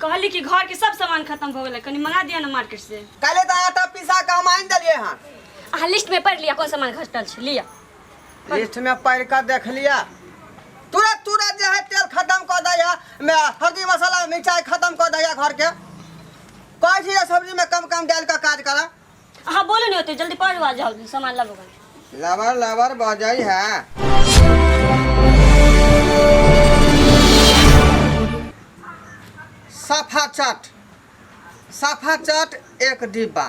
कहली कि घर के सब सामान खत्म हो गए, कनी मंगा दिया ना मार्केट से। काले तो आटा पिसा के हम आइन दिलिए हां। अहाँ लिस्ट में पढ़ लिया कौन सामान घटल छै, लिया लिस्ट में पढ़ के देख लिया। तुरंत तुरंत जो है तेल खत्म कर दिया, मैं हल्दी मसाला मिर्चाई खत्म कर दिया घर के। कोई चीज सब्जी में कम कम डाल का काज करा। हाँ बोलो नहीं होते, जल्दी पढ़वा जाओ सामान लाओ। लवर लवर बजाई है। साफा चट एक डिब्बा।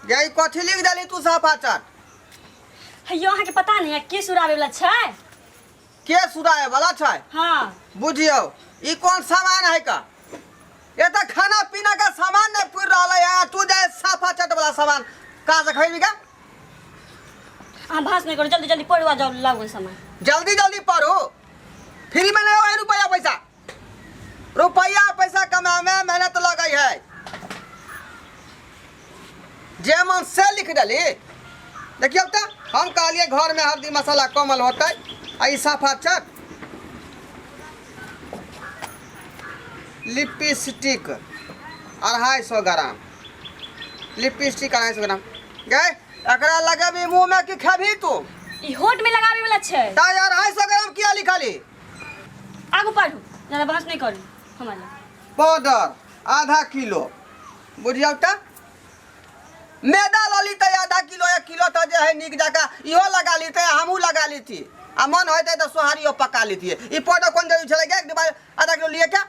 यही कथी लिख दिली तू साफा चट? हैयो अहाँ के पता नहीं है के सुरावे वाला छै? के सुरावे वाला छै? हाँ बुझियो ई कौन सामान है का? ये तो खाना पीना का सामान नहीं पूर रहा है। तू जाए साफा चट वाला सामान कहाँ से खरीदी का? हाँ भाष नहीं करो, जल्दी जल्दी पढ़वा जाओ, लाओ सामान। जल्दी जल्दी पढ़ो, फ्री में नहीं रुपया पैसा। रुपया पैसा कमा में मेहनत लगी है। जे मन से लिख डाली। देखियो तो हम कहलिए घर में हल्दी मसाला कमल होते, आई साफा चट। लिपस्टिक 250 ग्राम। लिपस्टिक 250 ग्राम। गए एकरा लगाबी मुंह में कि खाबी तू? ई होठ में लगावे वाला छै। ता 250 ग्राम किया लिखाली? आगू पढ़ू, ज्यादा बहस नहीं करू हमारे। पाउडर आधा किलो। बुझियो त मैदा लली त आधा किलो 1 किलो त जे है निक जका इहो लगा ली त हमहू लगा ली थी। आ मन होते त सोहारियो पका ली थी। ई पाउडर कौन जरूरी चले गया आधा किलो लिए क्या?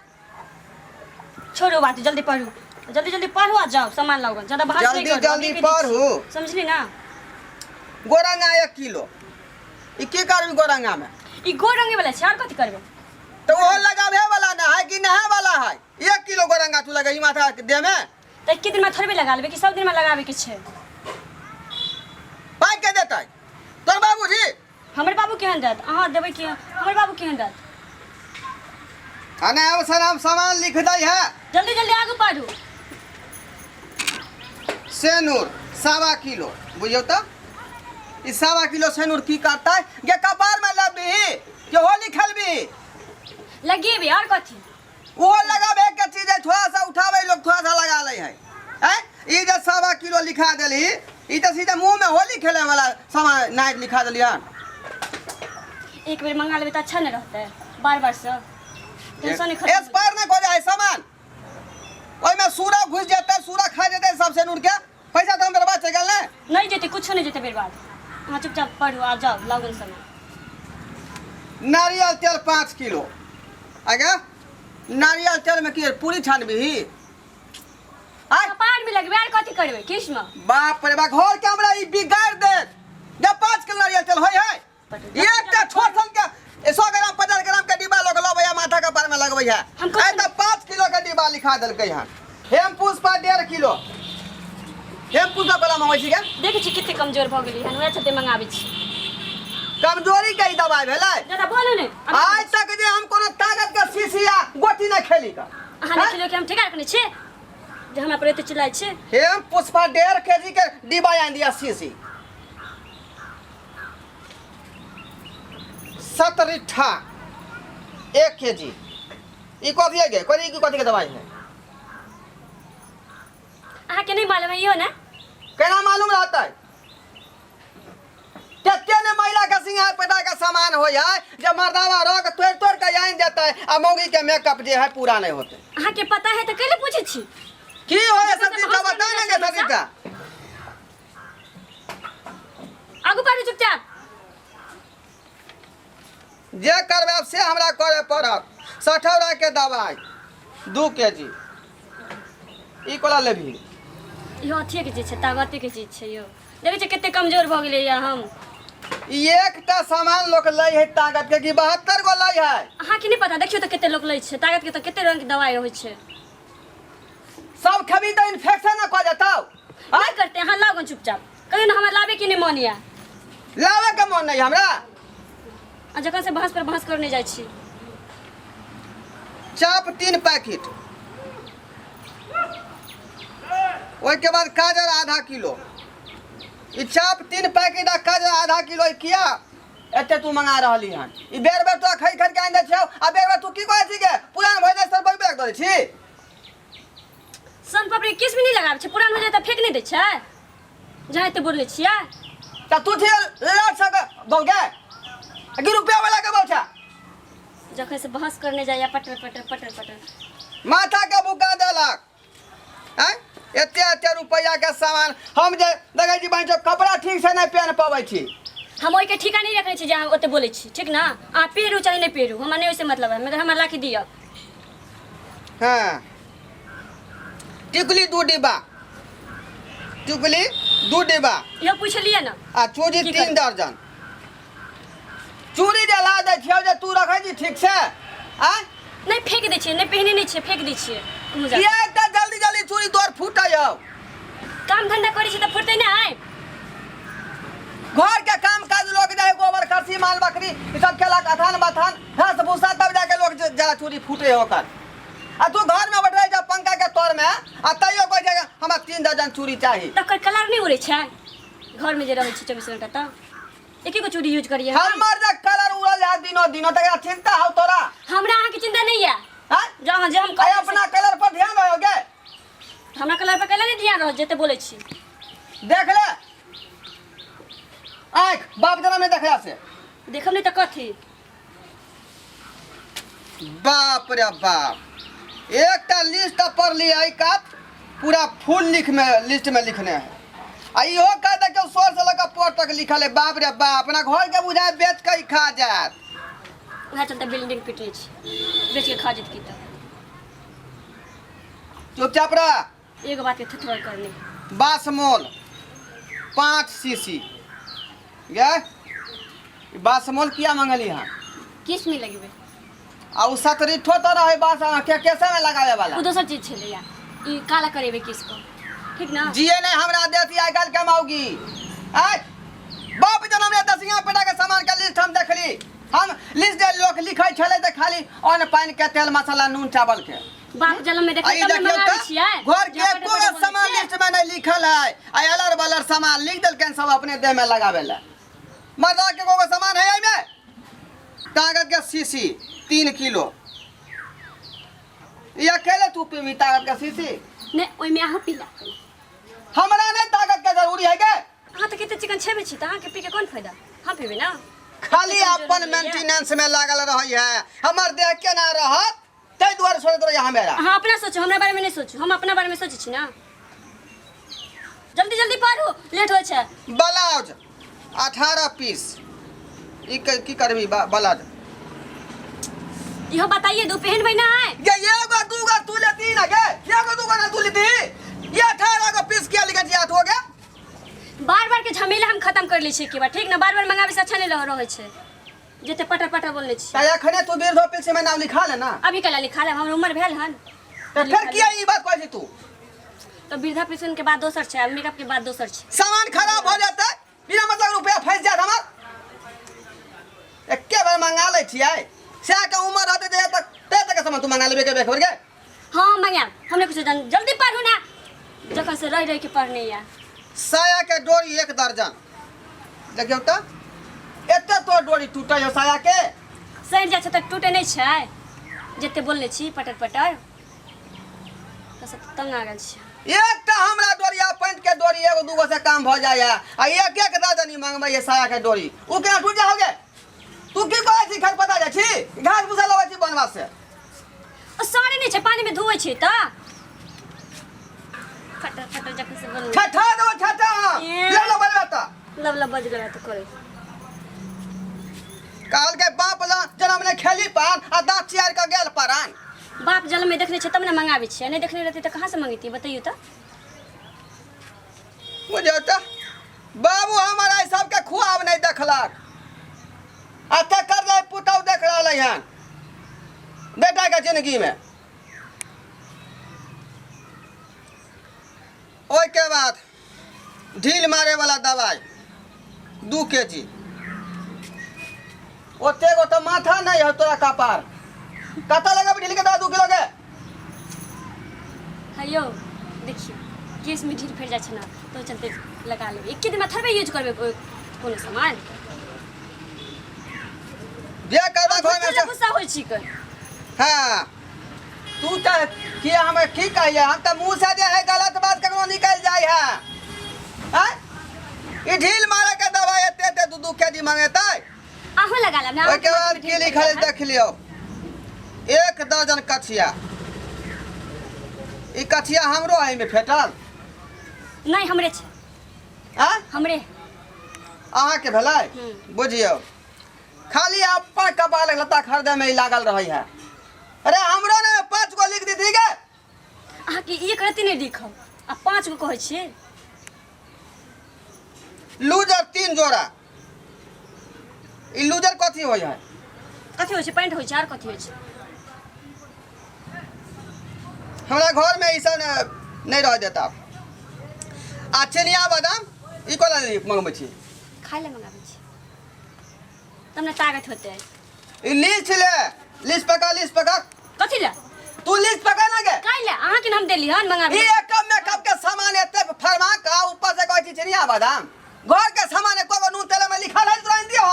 छोड़ो बात, जल्दी पढ़ू, जल्दी जल्दी पढ़वा जाओ सामान लाओ, ज्यादा बहस नहीं करू। जल्दी पढ़ू। समझली ना? गोरंगा 1 किलो। ई की करबी गोरंगा में? ई गोरंगे वाला छै, और कथि करबे? तो वो लगावे वाला ना है कि नहा वाला है? 1 किलो गोरंगा तू लगा ई माथा दे में। त एक दिन में थोड़े लगा लेबे कि सब दिन में लगावे के छै? पाई के देतै तोर बाबूजी? हमर बाबू केहन देत? अहाँ देबै कि हमर बाबू केहन देत? अने अवसर हम सामान लिख दई है। जल्दी जल्दी आगू पढ़ू। सेनूर 1.25 किलो। बुझियो तो ई 1.25 किलो सेनूर की करता है? ये कपार में लबी कि होली खेलबी? लगेबे और कथि? वो लगाबे के चीज है, थोड़ा सा उठावे लोग थोड़ा सा लगा ले है। हैं ई जे 1.25 किलो लिखा देली, ई तो सीधे मुंह में होली खेले वाला सामान नाइट लिखा देली है। एक बेर मंगा लेबे त अच्छा न रहते, बार-बार से टेंशन नहीं खत्म। इस बार में हो जाए सामान, ओइ में सूरा घुस जाता, सूरा खा जाता सब सेनूर के। पैसा तो हम बर्बाद चल गए। नहीं जेते, कुछ नहीं जेते बर्बाद। हाँ चुपचाप पढ़ो, आ जाओ लागन सामान। नारियल तेल 5 किलो। आगे नारियल तेल में की पूरी छानबी? कपार में लगबे और कथि करबे? किस में? बाप रे बा, घर के हमरा ई बिगाड़ दे। जब 5 किलो नारियल तेल होय है, एक ता छोट सन के 100 ग्राम 50 ग्राम के डिब्बा लोग लबैया माथा के पार में लगबै है। ए त 5 किलो के डिब्बा लिखा देलकै है। हेम पुष्पा 1.5 किलो। हेम पुष्पा वाला मंगै छी के? देखे छी कितने कमजोर भ गेली हन, ओए चलते मंगाबै छी। कमजोरी के ई दवाई भेलै? ज्यादा बोलू ने। आज तक जे हम कोनो ताकत के शीशिया गोटी न खेली का। अहाँ ने किलो के हम ठेका रखने छी जे हमरा पर एते चिल्लाय छी। हेम पुष्पा 1.5 केजी के डिब्बा आन दिया शीशी। सतरिठा 1 केजी। ई कथि है गे? कोई कथि के दवाई है? अहाँ के नहीं मालूम है यो ना? केना मालूम रहता है? केते ने महिला का सिंगार पैदा का सामान हो है जब मर्दावा रोग तोड़ तोड़ के आइन देता है, आ मौगी के मेकअप जे है पूरा नहीं होते। अहाँ के पता है तो कैले पूछे छी? की हो है सब चीज का बता ना के सब का। आगू पढ़ू चुपचाप। जे करबे से हमरा करे पड़त। सठौरा के दवाई 2 केजी। ई कोला लेबी? यो अथिए के चीज छै, ताकते के चीज छै यो। देखे छी कितने कमजोर भ गेले या हम। एकटा सामान लोग लै है ताकत के कि 72 गो लै है? अहाँ के नहीं पता? देखियो तो कितने लोग लै छै ताकत के, तो कितने रंग के दवाई होय छै। सब खबी तो इन्फेक्शन न क जाता। नहीं करते हैं, हाँ लागन चुपचाप। कहियो ना हमरा लावे के नहीं मन या। लावे के मन नहीं हमरा। आ जखन से बहस पर बहस करने जाय छी। चाप 3 पैकेट। ओइ के बाद काजर आधा किलो। ई चाप 3 पैकेट आ काजर आधा किलो किया एते तू मंगा रहली हन ई बेर बेर तो खै खर के आइन दे छौ आ बेर बेर तू की कहै छी के पुरान भइले सर बैग बैग दे छी सन पापड़ी किस भी नहीं लगाबै छै पुरान हो जाए त फेक नहीं दै छै जहाँ एते बोलले छियै त तू थी लाट सक दोगे कि रुपया वाला के बोछा जखन से बहस करने जाइया पटर पटर पटर पटर माथा के बुका देलक हैं एते एते रुपया के सामान हम जे देखै छी बहन कपड़ा ठीक से नहीं पहन पाबै छी हम ओई के ठिका नहीं रखने छी जहाँ ओते बोले छी ठीक ना आ पेरू चाहे नहीं पेरू हमरा नहीं ओइसे मतलब है मगर हमरा लाके दिया हां टिकली 2 डिब्बा टिकली 2 डिब्बा यो पूछ लिया ना आ चूड़ी 3 दर्जन चूड़ी जे ला दे छियौ जे तू रखै छी ठीक से आ नहीं फेंक दै छियै नहीं पहने नहीं छियै फेंक दै छियै मुजा ये त जल्दी जल्दी चूड़ी तोर फुटैयौ काम धंधा करै छी त फुटतै ना है घर के काम काज लोग जाए गोबर खरसी माल बकरी ई सब खेला कथान बथान घास भूसा तब जाके लोग जरा चूड़ी फूटे होकर आ तू घर में बैठे जा पंखा के तोर में आ तइयो कोई जगह हमरा 3 दर्जन चूड़ी चाहिए तकर कलर नहीं उड़े छै घर में जे रहै छी 24 घंटा त एके गो चूड़ी यूज करिए हमर जे कलर उड़ल है दिनो दिनो तक चिंता हो तोरा हमरा अहाँ की चिंता नहीं है हां जहाँ जे हम आय अपना कलर पर ध्यान रहोगे हमरा कलर पे कलर नहीं ध्यान रह जेते बोले छी देख ले आँख बाप जना में देखला से देखब नहीं त कथी बाप रे बाप एकटा लिस्ट पर ली आई का पूरा फुल लिस्ट में लिखने है आ इहो कह दे के सोर से लगा पोर तक लिखल है बाप रे बाप अपना घर के बुझाए बेच के खा जात वहाँ चलते बिल्डिंग पिटे छी बेच के खा जेत की त चुपचाप रह एगो बात के थथर करने बासमोल 5 सीसी गे बासमोल किया मंगली हां किस में लगबे आ उ सतरिठो तो रहे बास के कैसे में लगावे वाला वो दोसर चीज छले या ई काला करेबे किसको ठीक ना जिए ने हमरा देती आइ काल कमाऊगी आय बाप जनम रे दसिया पेटा के सामान के लिस्ट हम देखली हम लिस्ट दे लोग लिखै छले त खाली अन्न पानी के तेल मसाला नून चावल के बाप जन्म में देखै तब मंगाबै छियै घर के पूरा सामान लिस्ट में नहीं लिखल है आ अलर बलर सामान लिख देल के सब अपने देह में लगावे ला मर्दा के कोगो सामान है एमे ताकत के सीसी 3 किलो ये अकेले तू पीवी ताकत का सीसी ने ओइ में आहा पीला हमरा नहीं ताकत के जरूरी है के हां त केते चिकन छेबे छी त अहाँ के पी के कोन फायदा हम पीबे ना खाली अपन मेंटेनेंस में लागल रही है हमर देह के ना रहत तै दुआरे छोड़ दो यहाँ मेरा हां अपना सोचो हमरा बारे में नहीं सोचो हम अपना बारे में सोचै छी ना जल्दी जल्दी पारू लेट होय छै ब्लाउज 18 पीस ई की करबी ब्लाउज इहो बताइए दो पहनबै ना है ये एगो दूगो तू लेती ना के एगो दूगो ना तू लेती ये 18 को पीस किया लिखत याद हो गया बार बार के झमेला हम खत्म कर लै छी के बार ठीक ना बार बार मंगाबे से अच्छा नहीं रहै छै जेते पटर पटर बोलले छी त एखने तू बीर धोपिल से में नाम लिखा ले ना अभी कला लिखा ले हमर उम्र भेल हन तो फिर किया ई बात कहै छी तू तो वृद्धा पेंशन के बाद दोसर छै मेकअप के बाद दोसर छै सामान खराब हो जाता बिना मतलब रुपया फंस जात हमर एके बार मंगा ले छियै से के उम्र रहते दे तक के सामान तू मंगा लेबे के बेखबर के हां मंगा हमने कुछ जल्दी पढ़ू ना जखन से रह के पढ़ने या साया के डोरी 1 दर्जन देखियो त एते तो डोरी टूटै हो साया के सैर जा छै त टूटे नहीं छै जते बोलले छी पटर पटर त सब तंग आ गेल छी एकटा हमरा डोरिया पैंट के डोरी एगो दूगो से काम भ जाय आ एक एक दर्जन मंगबै ये साया के डोरी उ केना टूट जाओगे तू की कहै छी घर पता जाइ छी घास भूसा लबै छी बनवा से साड़ी नहीं छै पानी में धोबै छी त फटर फटर जखन से बोल ठठा दो ठठा लब लब बजता लब लब बज गया तो करे काल के बाप ला जन्म ने खेली पान आ दांत चियार के गेल परान बाप जल में देखने छै तब ना मंगाबै छी नहीं देखने रहती त कहां से मंगेती बताइयो त मुझे त बाबू हमारा सब के खुआब नहीं देखलक अच्छा कर ले पुतौ देख रहलै हन बेटा के जिंदगी में ओइ के बाद ढील मारे वाला दवाई 2 केजी ओते गो तो माथा नहीं है तोरा कपार कता लगा ढील के दवा 2 किलो के हयो देखियो केस में ढील फेर जा छै ना तो चलते लगा लेबे एक दिन में थरबे यूज करबे कोनो सामान जे करबा घर में से गुस्सा होई छी कर हां तू त कि हमें की कहिए हम त मुंह से जे है गलत बात ककरो निकल जाय है हैं ई ढील मारे के दवाई एते दू के दी मांगेतै आहू लगा ला ना ओके बाद की लिखल देख लियो 1 दर्जन कथिया ई कथिया हमरो है में फेटल नहीं हमरे छै हां हमरे अहाँ के भेलै बुझियो खाली अपन कपाल लता खरीदे में ही लागल रही है अरे हमरो ने 5 गो लिख दी गे अहाँ के एक रति नहीं लिखब आ 5 गो कहै छियै लूजर 3 जोड़ा ई लूजर कथी होय है कथी होइ छै पैंट होइ छै आर कथी होइ छै हमरा घर में ई सब नहीं रह देता आ चिनिया बादाम ई कोला मंगबै छी खाइ ले मंगाबै छी तमने ताकत होते ई लिस्ट पका कथी ले तू लिस्ट पका ना गे खाइ ले अहाँ के नाम देली हन मंगाबै ई एक में कब के सामान एते फरमा का ऊपर से कहै छी चिनिया बादाम घर के सामान को नून तेल में लिखल है तुरंत दियो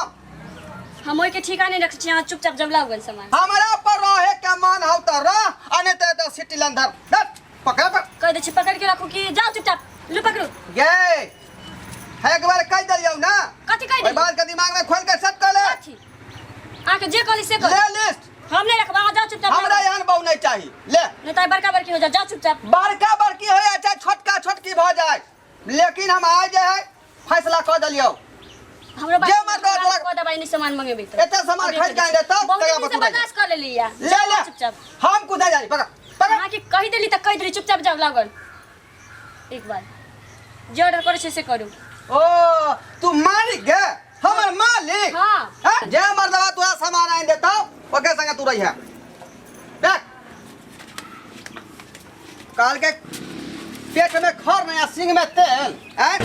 हम ओइ के ठिका नहीं रखै छी अहाँ चुपचाप जमला गन सामान हमरा पर रहे के मन हौ त रह अने त सिटी लंधर दट पकड़ कह दे छी पकड़ के रखू कि जाओ चुपचाप लो पकड़ो गे है एक बार कह दलियौ ना कथी कह ओइ बात के दिमाग में खोल के सेट कर ले कथी अहाँ के जे कहली से कर ले लिस्ट हम नहीं रखबा अहाँ जाओ चुपचाप हमरा यहाँ बहु नहीं चाहिए ले नहीं तो बड़का बड़की हो जाओ चुपचाप बड़का बड़की हो चाहे छोटका छोटकी भ जाए लेकिन हम आ जे है फैसला कर दलियौ हमरो जे मत कर को दवाई नहीं सामान मंगेबै त एते सामान खरीद के आइले तब तेरा बहुत बर्दाश्त कर लेली या ले ले चुपचाप हम कुदा जाई पकड़ पकड़ अहाँ के कहि देली त कहि देली चुपचाप जाओ लागल एक बार जे ऑर्डर करे छै से करू ओ तू मालिक गे हमर मालिक हां हां जे मर्दवा तोरा सामान आइन देतौ ओके संगे तू रही है देख काल के पेट में खर नया सिंह में तेल हैं